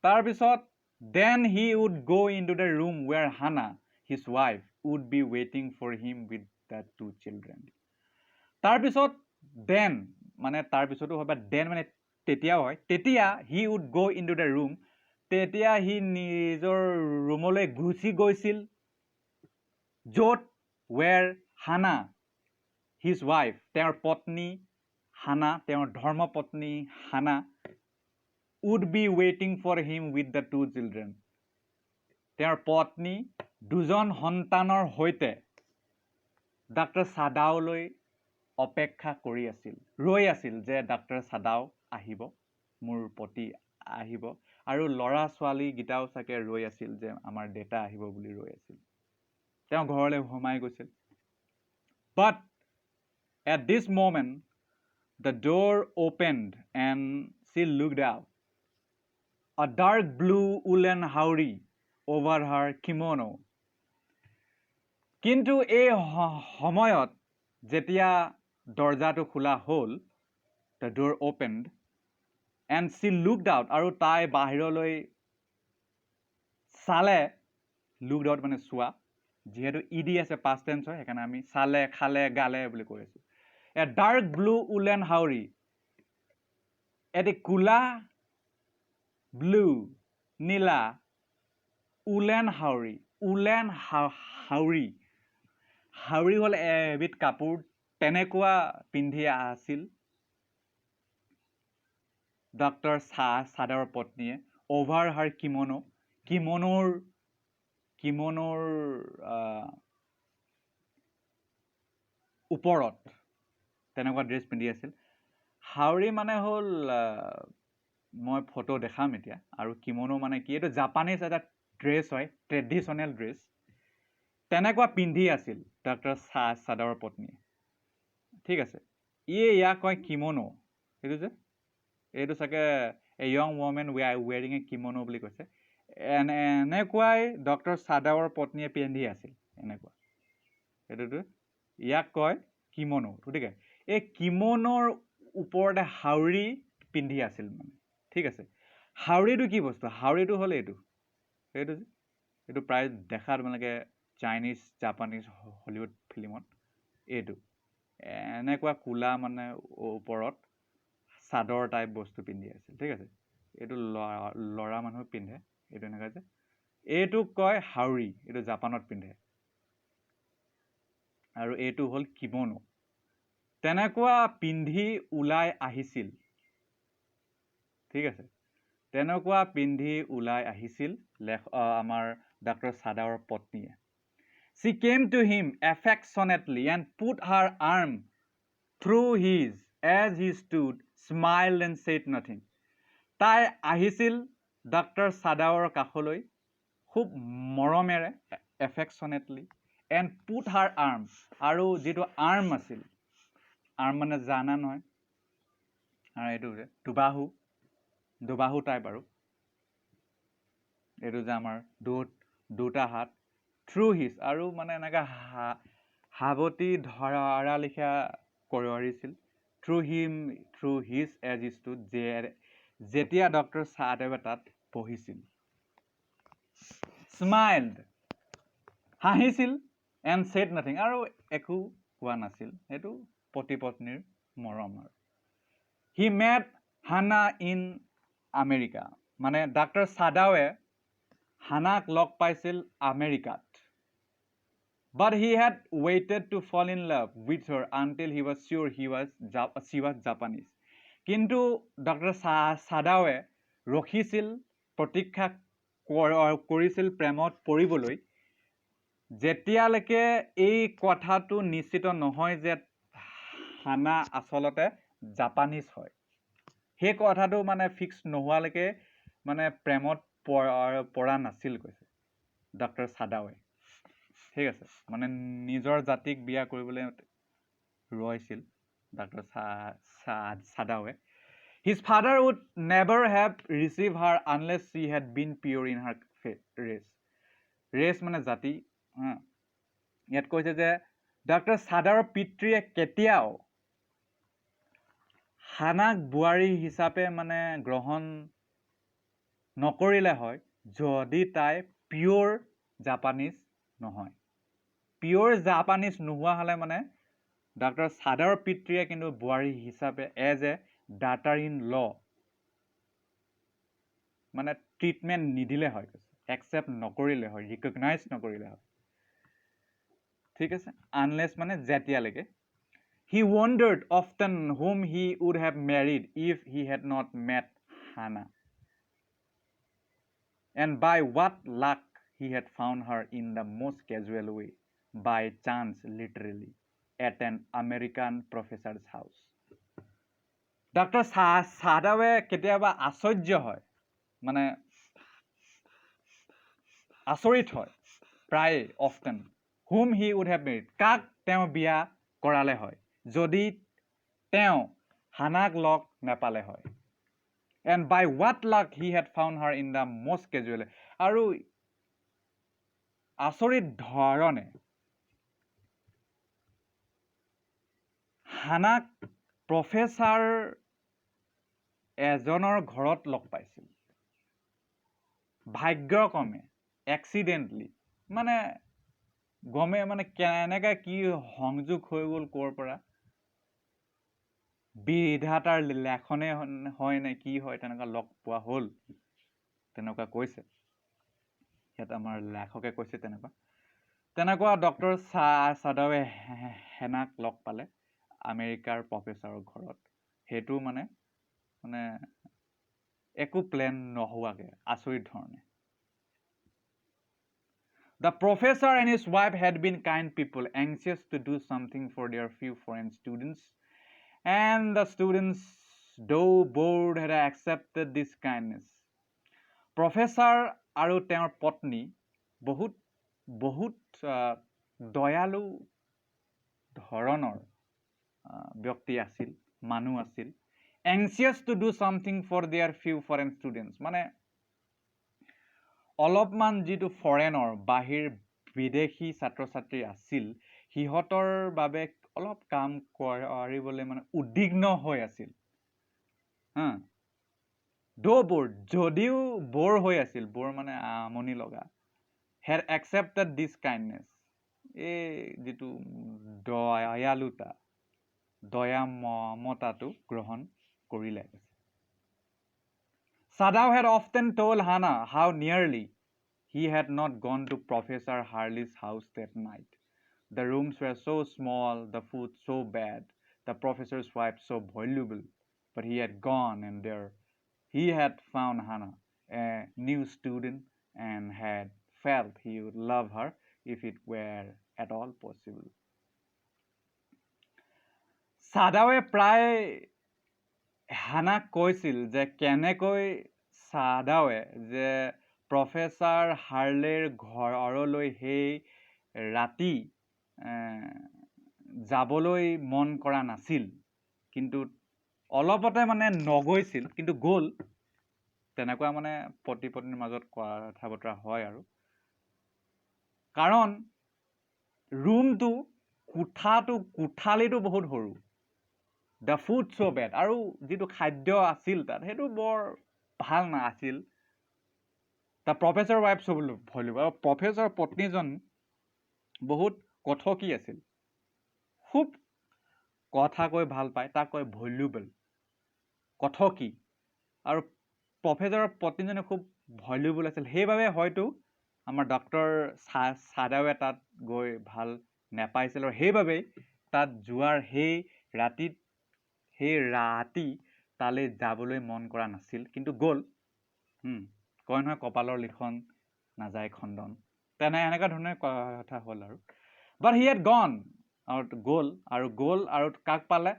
তাৰপিছত then he would go into the room where Hannah, his wife, would be waiting for him with the 2 children. তাৰপিছত then মানে তাৰপিছতো হয়, বা then মানে তেতিয়াও হয়, তেতিয়া he would go into the room, তেতিয়া সি নিজৰ ৰুমলৈ গুচি গৈছিল, য'ত where Hannah, his wife, তেওঁৰ পত্নী হানা, তেওঁৰ ধৰ্মপত্নী হানা, would be waiting for him with the 2 children. তেওঁৰ পত্নী 2জন সন্তানৰ সৈতে ডক্টৰ ছাদাওলৈ অপেক্ষা কৰি আছিল, ৰৈ আছিল যে ডক্টৰ ছাদাও আহিব, মোৰ পতি আহিব, আৰু ল'ৰা ছোৱালীকেইটাও চাগে ৰৈ আছিল যে আমাৰ দেতা আহিব বুলি ৰৈ আছিল। তেওঁ ঘৰলৈ সোমাই গৈছিল। But at this moment the door opened and she looked out. A dark blue woolen howry over her kimono. কিন্তু এই সময়ত যেতিয়া দৰজাটো খোলা হ'ল, the door opened and she looked out, আৰু তাই বাহিৰলৈ চালে, looked out মানে চোৱা, যিহেতু ইডি আছে past tense হয়, সেইকাৰণে আমি চালে, খালে, গালে বুলি কৈ আছো। A dark blue woolen howry, এটি কোলা, ব্লু নীলা, উলেন হাউৰি, উলেন হাউৰি, হাউৰি হ'ল এবিধ কাপোৰ, তেনেকুৱা পিন্ধি আছিল ডক্টৰ ছাদাৱৰ পত্নীয়ে। অভাৰ হাৰ কিমনো, কিমনোৰ ওপৰত তেনেকুৱা ড্ৰেছ পিন্ধি আছিল। হাউৰি মানে হ'ল, মই ফটো দেখাম এতিয়া, আৰু কিমনো মানে কি, এইটো জাপানিজ এটা ড্ৰেছ হয়, ট্ৰেডিশ্যনেল ড্ৰেছ, তেনেকুৱা পিন্ধি আছিল ডক্টৰ ছাদাৱৰ পত্নীয়ে। ঠিক আছে, ইয়াক কয় কিমনো, এইটো চাগে এ য়ং ৱমেন ৱেৰিং এ কিমনো বুলি কৈছে। এনেকুৱাই ডক্টৰ ছাদাৱৰ পত্নীয়ে পিন্ধি আছিল, এনেকুৱা, ইয়াক কয় কিমনো। গতিকে এই কিমনোৰ ওপৰতে হাউৰি পিন্ধি আছিল মানে। ঠিক আছে, হাউৰিটো কি বস্তু? হাউৰিটো হ'ল এইটো প্ৰায় দেখা তোমালোকে চাইনিজ, জাপানিজ, হলিউড ফিল্মত, এইটো এনেকুৱা কোলা মানে ওপৰত চাদৰ টাইপ বস্তু পিন্ধি আছিল। ঠিক আছে, এইটো ল'ৰা মানুহ পিন্ধে, এইটো এনেকুৱা যে, এইটোক কয় হাউৰি, এইটো জাপানত পিন্ধে, আৰু এইটো হ'ল কিমনো। তেনেকুৱা পিন্ধি ওলাই আহিছিল। ঠিক আছে, তেনেকুৱা পিন্ধি ওলাই আহিছিল আমাৰ ডক্টৰ ছাদাৱৰ পত্নীয়ে। She came to him affectionately and put her arm through his as he stood, smiled and said nothing. তাই আহিছিল ডক্টৰ ছাদাৱৰ কাষলৈ খুব মৰমেৰে, affectionately, and put her arm, আৰু যিটো আৰ্ম আছিল, আৰ্ম মানে জানা নহয়, আৰু এইটো যে দুবাহু টাইপ, আৰু এইটো যে আমাৰ দুটা হাত, থ্ৰু হিজ, আৰু মানে এনেকৈ সাৱটি ধৰা লিখা কৰিছিল, থ্ৰু হিজ এজ হি ষ্টুড, যেতিয়া ডক্টৰ ছাদাৱে তাত বহিছিল। স্মাইল্ড, হাঁহিছিল, এণ্ড ছেড নাথিং, আৰু একো কোৱা নাছিল। সেইটো পতি পত্নীৰ মৰম। আৰু হি মেট হানা ইন আমেৰিকা মানে ডাক্তৰ সাদাৱে হানাক লগ পাইছিল আমেৰিকাত but he had waited to fall in love with her until he was sure she was Japanese কিন্তু ডক্টৰ সাদাৱে ৰখিছিল প্ৰতীক্ষা কৰিছিল প্ৰেমত পৰিবলৈ যেতিয়ালৈকে এই কথাটো নিশ্চিত নহয় যে হানা আচলতে জাপানীজ হয় সেই কথাটো মানে ফিক্স নোহোৱালৈকে মানে প্ৰেমত পৰা নাছিল কৈছে ডক্টৰ সাদাৱে ঠিক আছে মানে নিজৰ জাতিক বিয়া কৰিবলৈ ৰৈছিল doctor সাদাৱে his father would never have received her unless she had been pure in her race মানে জাতি ইয়াত কৈছে যে ডক্টৰ সাদাৰ পিতৃয়ে কেতিয়াও হানাক বোৱাৰী হিচাপে মানে গ্ৰহণ নকৰিলে হয় যদি তাই পিয়ৰ জাপানীজ নহয় পিয়ৰ জাপানীজ নোহোৱা হলে মানে ডক্টৰ সাদাৰ পিতৃয়ে কিন্তু বোৱাৰী হিচাপে এজ এ ডাটাৰ ইন ল মানে ট্ৰিটমেণ্ট নিদিলে হয় একচেপ্ট নকৰিলে হয় ৰিকগনাইজ নকৰিলে হয় ঠিক আছে আনলেছ মানে যেতিয়ালৈকে he wondered often whom he would have married if he had not met Hannah and by what luck he had found her in the most casual way by chance literally at an American professor's house doctor সাদাৱে কেতিয়াবা আশ্চৰ্য হয় মানে আচৰিত হয় প্ৰায় often whom he would have married কাক তেওঁ বিয়া কৰালে হয় যদি তেওঁ হানাক লগ নেপালে হয় and by what luck he had found her in the most casual আৰু আচৰিত ধৰণে হানাক প্ৰফেচাৰ এজনৰ ঘৰত লগ পাইছিল ভাগ্যক্ৰমে এক্সিডেণ্টলি মানে গমে মানে কেনেকৈ কি সংযোগ হৈ গ'ল ক'ৰ পৰা বিধাতাৰ লেখনে হয় নে কি হয় তেনেকুৱা লগ পোৱা হ'ল তেনেকুৱা কৈছে ইয়াত আমাৰ লেখকে কৈছে তেনেকুৱা ডক্টৰ সাদাৱে হেনাক লগ পালে আমেৰিকাৰ প্ৰফেচাৰৰ ঘৰত সেইটো মানে একো প্লেন নোহোৱাকে আচৰিত ধৰণে The professor and his wife had been kind people, anxious to do something for their few foreign students, and the students, though bored, had accepted this kindness. Professor আৰু তেওঁৰ পত্নী বহুত দয়ালু ধৰণৰ ব্যক্তি আছিল মানুহ আছিল anxious to do something for their few foreign students মানে অলপমান যিটো ফৰেনৰ বাহিৰ বিদেশী ছাত্ৰ ছাত্ৰী আছিল সিহঁতৰ বাবে অলপ কাম কৰিবলৈ মানে উদ্বিগ্ন হৈ আছিল though bored যদিও বৰ হৈ আছিল বৰ মানে আমনি লগা had accepted this kindness এই যিটো দয়ালুতা দয়া মমতাটো গ্ৰহণ কৰিলে Sadao had often told Hannah how nearly he had not gone to Professor Harley's house that night. The rooms were so small, the food so bad, the professor's wife so voluble, but he had gone and there he had found Hannah, a new student, and had felt he would love her if it were at all possible. Sadawe প্ৰায় হানাক কৈছিল যে কেনেকৈ সাদাৱে যে প্ৰফেচাৰ হাৰ্লেৰ ঘৰলৈ সেই ৰাতি যাবলৈ মন কৰা নাছিল কিন্তু অলপতে মানে নগৈছিল কিন্তু গ'ল তেনেকুৱা মানে পতি পত্নীৰ মাজত কথা বতৰা হয় আৰু কাৰণ ৰুমটো কোঠালিটো বহুত সৰু The food so bad আৰু যিটো খাদ্য আছিল তাত সেইটো বৰ ভাল নাছিল The professor wife so voluble আৰু প্ৰফেচৰ পত্নীজন বহুত কথকি আছিল খুব কথা কৈ ভাল পায় তাক কয় voluble কথকি আৰু প্ৰফেচৰৰ পত্নীজনী খুব ভলিউবল আছিল, সেইবাবে হয়তো আমাৰ ডক্টৰ চাদাৱে তাত গৈ ভাল নাপাইছিল, আৰু সেইবাবেই তাত যোৱাৰ সেই ৰাতি তালৈ যাবলৈ মন কৰা নাছিল, কিন্তু গ'ল। কয় নহয় কপালৰ লিখন নাযায় খণ্ডন, এনেকুৱা ধৰণে কথা হ'ল আৰু। বাট হি হেড গন, আৰু গ'ল আৰু কাক পালে?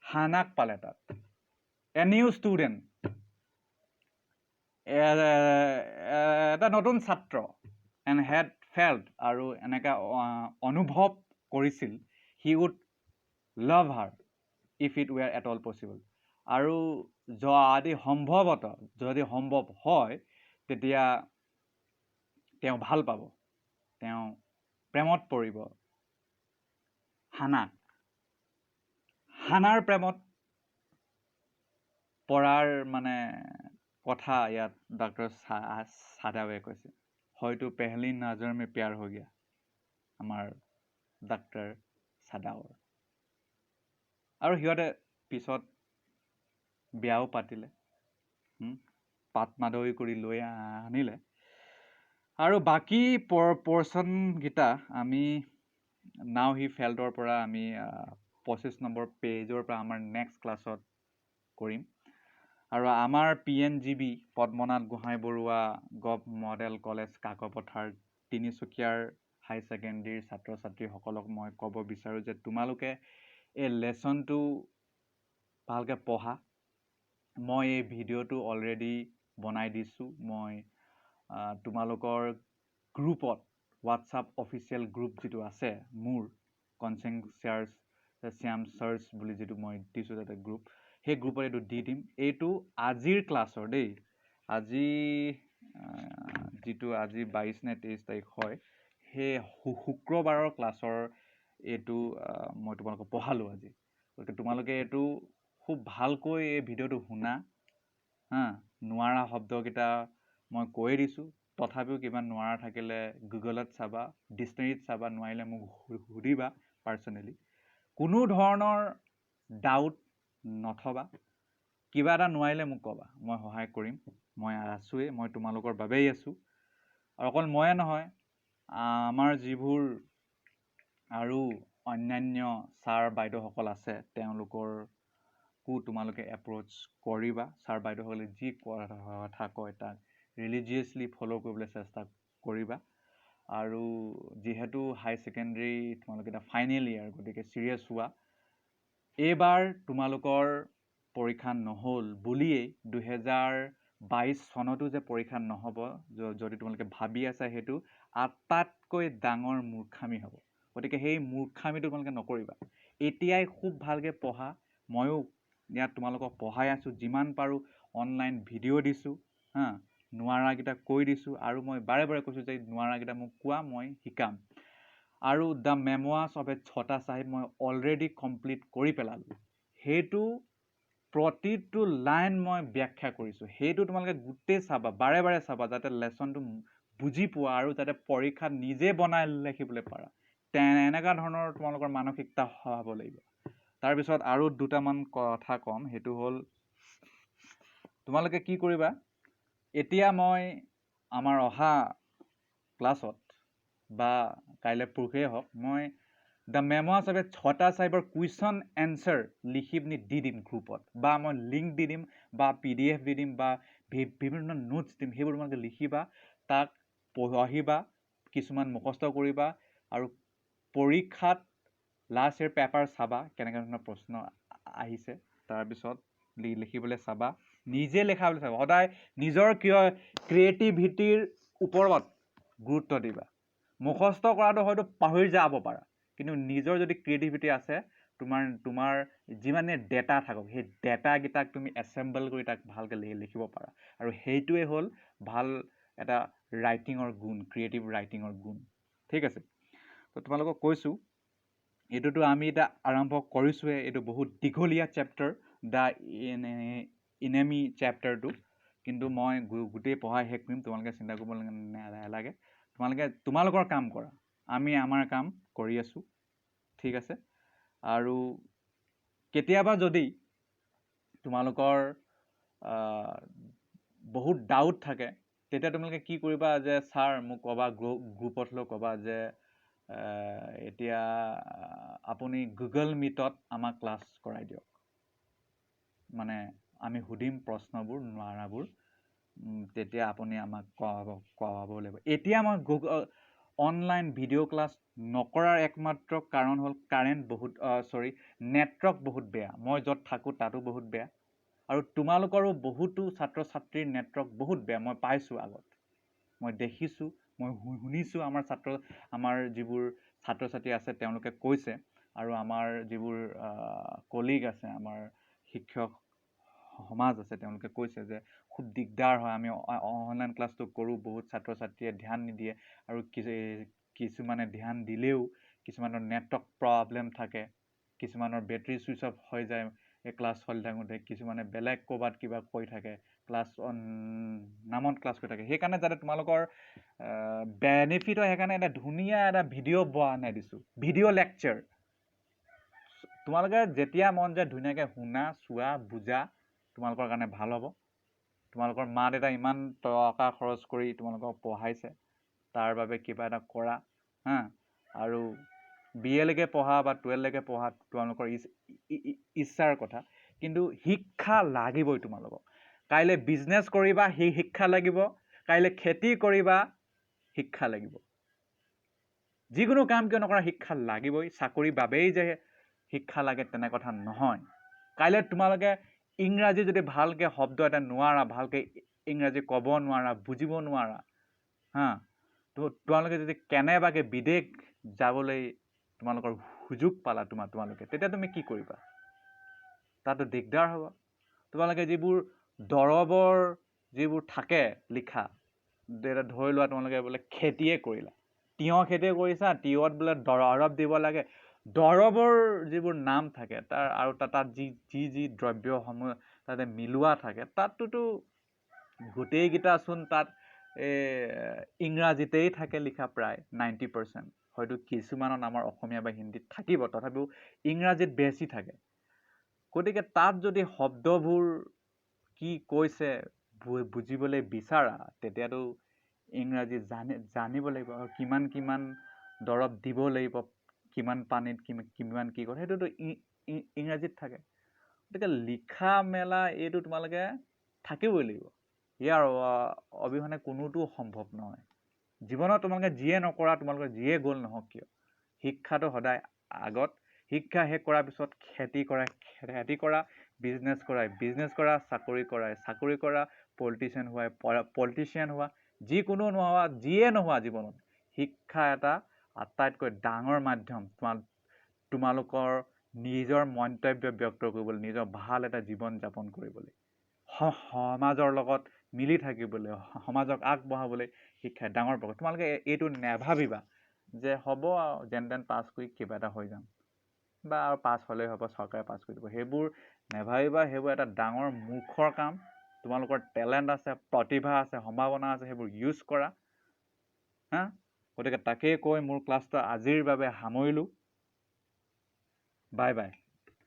হানাক পালে তাত। এ নিউ ষ্টুডেণ্ট, এটা নতুন ছাত্ৰ, এণ্ড হেড ফেল্ট, আৰু এনেকা অনুভৱ কৰিছিল he would love her if it were at all possible, আৰু যদি সম্ভৱ হয় তেতিয়া তেওঁ ভাল পাব, তেওঁ প্ৰেমত পৰিব হানাৰ প্ৰেমত পৰাৰ কথা ইয়াত ডক্টৰ চাদাৱে কৈছে। হয়তো পেহলি নজৰ মে প্যাৰ হৈ গয়া আমাৰ ডক্টৰ চাদাৱৰ, আৰু সিহঁতে পিছত বিয়াও পাতিলে, পাট মাদৈ কৰি লৈ আনিলে। আৰু বাকী পৰ্চনকেইটা আমি নাও হি ফেল্টৰ পৰা আমি 25 নম্বৰ পেজৰ পৰা আমাৰ নেক্সট ক্লাছত কৰিম। আৰু আমাৰ PNGB Padmanath Gohain Barua govt model college Kakopathar তিনিচুকীয়াৰ হাই ছেকেণ্ডেৰীৰ ছাত্ৰ ছাত্ৰীসকলক মই ক'ব বিচাৰোঁ যে তোমালোকে এই লেচনটো ভালকৈ পঢ়া। মই এই ভিডিঅ'টো অলৰেডি বনাই দিছোঁ, মই তোমালোকৰ গ্ৰুপত, হোৱাটছআপ অফিচিয়েল গ্ৰুপ যিটো আছে মোৰ, কনচেনচিয়াছ শ্যাম চাৰ্চ বুলি যিটো মই দিছোঁ তাতে গ্ৰুপ, সেই গ্ৰুপত এইটো দি দিম। এইটো আজিৰ ক্লাছৰ দেই, আজি যিটো আজি 22 নে 23 তাৰিখ হয়, সেই শুক্ৰবাৰৰ ক্লাছৰ এইটো মই তোমালোকক পঢ়ালোঁ আজি। গতিকে তোমালোকে এইটো খুব ভালকৈ এই ভিডিঅ'টো শুনা, নোৱাৰা শব্দকেইটা মই কৈ দিছোঁ, তথাপিও কিবা নোৱাৰা থাকিলে গুগলত চাবা, ডিক্সনেৰীত চাবা, নোৱাৰিলে মোক সুধিবা পাৰ্চনেলি। কোনো ধৰণৰ ডাউট নথবা, কিবা এটা নোৱাৰিলে মোক ক'বা, মই সহায় কৰিম, মই আছোৱেই, মই তোমালোকৰ বাবেই আছোঁ। আৰু অকল ময়ে নহয়, আমাৰ যিবোৰ আৰু অন্যান্য ছাৰ বাইদেউসকল আছে তেওঁলোককো তোমালোকে এপ্ৰ'চ কৰিবা। ছাৰ বাইদেউসকলে যি কথা কয় তাক ৰিলিজিয়াছলি ফ'ল' কৰিবলৈ চেষ্টা কৰিবা। আৰু যিহেতু হাই ছেকেণ্ডেৰী তোমালোকে এটা ফাইনেল ইয়েৰ, গতিকে ছিৰিয়াছ হোৱা। এইবাৰ তোমালোকৰ পৰীক্ষা নহ'ল বুলিয়েই 2022 চনতো যে পৰীক্ষা নহ'ব যদি তোমালোকে ভাবি আছা, সেইটো আটাইতকৈ ডাঙৰ মূৰ্খামি হ'ব। গতিকে সেই মূৰ্খামিটো তোমালোকে নকৰিবা। এতিয়াই খুব ভালকৈ পঢ়া। ময়ো ইয়াত তোমালোকক পঢ়াই আছোঁ, যিমান পাৰোঁ অনলাইন ভিডিঅ' দিছোঁ, নোৱাৰাকেইটা কৈ দিছোঁ, আৰু মই বাৰে বাৰে কৈছোঁ যে নোৱাৰাকেইটা মোক কোৱা, মই শিকাম। আৰু দ্য মেমোৱাৰ্ছ অফ এ ছটা চাহিব মই অলৰেডি কমপ্লিট কৰি পেলালোঁ। সেইটো প্ৰতিটো লাইন মই ব্যাখ্যা কৰিছোঁ, সেইটো তোমালোকে গোটেই চাবা, বাৰে বাৰে চাবা, যাতে লেচনটো বুজি পোৱা আৰু যাতে পৰীক্ষাত নিজে বনাই লিখিবলৈ পাৰা। এনেকুৱা ধৰণৰ তোমালোকৰ মানসিকতা হ'ব লাগিব। তাৰপিছত আৰু দুটামান কথা ক'ম, সেইটো হ'ল তোমালোকে কি কৰিবা, এতিয়া মই আমাৰ অহা ক্লাছত বা কাইলৈ পৰহিয়ে হওক, মই দ্য মেমোৱাৰ্ছ অফ এ ছটা চাহিবৰ কুৱেশ্যন এনচাৰ লিখি পিনি দি দিম গ্ৰুপত, বা মই লিংক দি দিম, বা PDF দি দিম, বা বিভিন্ন নোটছ দিম, সেইবোৰ তোমালোকে লিখিবা, তাক পঢ়িবা, কিছুমান মুখস্থ কৰিবা, আৰু পৰীক্ষাত লাষ্ট ইয়েৰ পেপাৰ চাবা, কেনেকুৱা ধৰণৰ প্ৰশ্ন আহিছে, তাৰপিছত লিখিবলৈ চাবা, নিজে লিখাবলৈ চাবা। সদায় নিজৰ ক্ৰিয়েটিভিটিৰ ওপৰত গুৰুত্ব দিবা। মুখস্থ কৰাটো হয়তো পাহৰি যাব পাৰা, কিন্তু নিজৰ যদি ক্ৰিয়েটিভিটি আছে, তোমাৰ যিমানে ডেটা থাকক, সেই ডেটাকেইটাক তুমি এছেম্বল কৰি তাক ভালকৈ লিখিব পাৰা, আৰু সেইটোৱে হ'ল ভাল এটা ৰাইটিঙৰ গুণ, ক্ৰিয়েটিভ ৰাইটিঙৰ গুণ। ঠিক আছে, তো তোমালোকক কৈছোঁ, এইটোতো আমি এতিয়া আৰম্ভ কৰিছোঁহে, এইটো বহুত দীঘলীয়া চেপ্টাৰ, দ্য ইনেমি চেপ্টাৰটো, কিন্তু মই গোটেই পঢ়াই শেষ কৰিম, তোমালোকে চিন্তা কৰিব নালাগে। তোমালোকৰ কাম কৰা, আমি আমাৰ কাম কৰি আছোঁ। ঠিক আছে, আৰু কেতিয়াবা যদি তোমালোকৰ বহুত ডাউট থাকে তেতিয়া তোমালোকে কি কৰিবা যে ছাৰ মোক ক'বা গ্ৰুপত লৈ ক'বা যে এতিয়া আপুনি গুগল মিটত আমাক ক্লাছ কৰাই দিয়ক মানে আমি সুধিম প্ৰশ্নবোৰ নোৱাৰাবোৰ তেতিয়া আপুনি আমাক কোৱাব লাগিব এতিয়া মই অনলাইন ভিডিঅ' ক্লাছ নকৰাৰ একমাত্ৰ কাৰণ হ'ল কাৰেণ্ট বহুত নেটৱৰ্ক বহুত বেয়া মই য'ত থাকোঁ তাতো বহুত বেয়া আৰু তোমালোকৰো বহুতো ছাত্ৰ ছাত্ৰীৰ নেটৱৰ্ক বহুত বেয়া মই পাইছোঁ আগত মই দেখিছোঁ মই শুনিছোঁ আমাৰ যিবোৰ ছাত্ৰ ছাত্ৰী আছে তেওঁলোকে কৈছে আৰু আমাৰ যিবোৰ কলিগ আছে আমাৰ শিক্ষক সমাজ আছে তেওঁলোকে কৈছে যে খুব দিগদাৰ হয় আমি অনলাইন ক্লাছটো কৰোঁ বহুত ছাত্ৰ ছাত্ৰীয়ে ধ্যান নিদিয়ে আৰু কিছুমানে ধ্যান দিলেও কিছুমানৰ নেটৱৰ্ক প্ৰব্লেম থাকে কিছুমানৰ বেটাৰী ছুইচ অফ হৈ যায় এই ক্লাছ চলি থাকোঁতে কিছুমানে বেলেগ ক'ৰবাত কিবা কৈ থাকে ক্লাছ নামত ক্লাছ কৰি থাকে সেইকাৰণে যাতে তোমালোকৰ বেনিফিট হয় সেইকাৰণে এটা ধুনীয়া এটা ভিডিঅ' বনাই দিছোঁ ভিডিঅ' লেকচাৰ তোমালোকে যেতিয়া মন যায় ধুনীয়াকৈ শুনা চোৱা বুজা তোমালোকৰ কাৰণে ভাল হ'ব তোমালোকৰ মা দেউতা ইমান টকা খৰচ কৰি তোমালোকক পঢ়াইছে তাৰ বাবে কিবা এটা কৰা হা আৰু BA-লৈকে পঢ়া বা 12লৈকে পঢ়া তোমালোকৰ ইচ্ছাৰ কথা কিন্তু শিক্ষা লাগিবই তোমালোকক কাইলৈ বিজনেছ কৰিবা সেই শিক্ষা লাগিব কাইলৈ খেতি কৰিবা শিক্ষা লাগিব যিকোনো কাম কিয় নকৰা শিক্ষা লাগিবই চাকৰিৰ বাবেই যে শিক্ষা লাগে তেনে কথা নহয় কাইলৈ তোমালোকে ইংৰাজী যদি ভালকৈ শব্দ এটা নোৱাৰা ভালকৈ ইংৰাজী ক'ব নোৱাৰা বুজিব নোৱাৰা হা তোমালোকে যদি কেনেবাকৈ বিদেশ যাবলৈ তোমালোকৰ সুযোগ পালা তোমালোকে তেতিয়া তুমি কি কৰিবা তাতো দিগদাৰ হ'ব তোমালোকে যিবোৰ দৰৱৰ যিবোৰ থাকে লিখা ধৰি লোৱা তোমালোকে বোলে খেতিয়ে কৰিলা তিয়ঁহ খেতি কৰিছা তিয়ঁত বোলে দৰৱ দিব লাগে দৰৱৰ যিবোৰ নাম থাকে তাৰ আৰু তাত যি দ্ৰব্যসমূহ তাতে মিলোৱা থাকে তাতটোতো গোটেইকেইটাচোন তাত ইংৰাজীতেই থাকে লিখা প্ৰায় 90% হয়তো কিছুমানৰ আমাৰ অসমীয়া বা হিন্দীত থাকিব তথাপিও ইংৰাজীত বেছি থাকে গতিকে তাত যদি শব্দবোৰ কি কৈছে বুজিবলৈ বিচাৰা তেতিয়াতো ইংৰাজী জানিব লাগিব আৰু কিমান দৰৱ দিব লাগিব কিমান পানীত কিমান কি কৰে সেইটোতো ইংৰাজীত থাকে গতিকে লিখা মেলা এইটো তোমালোকে থাকিবই লাগিব ইয়াৰ অবিহনে কোনোটো সম্ভৱ নহয় জীৱনত তোমালোকে যিয়ে নকৰা তোমালোকৰ যিয়ে গ'ল নহওক কিয় শিক্ষাটো সদায় আগত শিক্ষা শেষ কৰাৰ পিছত খেতি কৰা বিজনেছ কৰা চাকৰি কৰা পলিটিচিয়ান হোৱা যিকোনো নোহোৱা যিয়ে নোহোৱা জীৱনত শিক্ষা এটা আটাইতকৈ ডাঙৰ মাধ্যম তোমালোকৰ নিজৰ মন্তব্য ব্যক্ত কৰিবলৈ নিজৰ ভাল এটা জীৱন যাপন কৰিবলৈ সমাজৰ লগত মিলি থাকিবলৈ সমাজক আগবঢ়াবলৈ শিক্ষাই ডাঙৰ প্ৰকাশ তোমালোকে এইটো নেভাবিবা যে হ'ব আৰু যেন তেন পাছ কৰি কিবা এটা হৈ যাম বা আৰু পাছ হ'লেই হ'ব চৰকাৰে পাছ কৰি দিব সেইবোৰ নেভাবিবা সেইবোৰ এটা ডাঙৰ মূৰ্খৰ কাম তোমালোকৰ টেলেণ্ট আছে প্ৰতিভা আছে সম্ভাৱনা আছে সেইবোৰ ইউজ কৰা হা গতিকে তাকেই কৈ মোৰ ক্লাছটো আজিৰ বাবে সামৰিলোঁ বাই বাই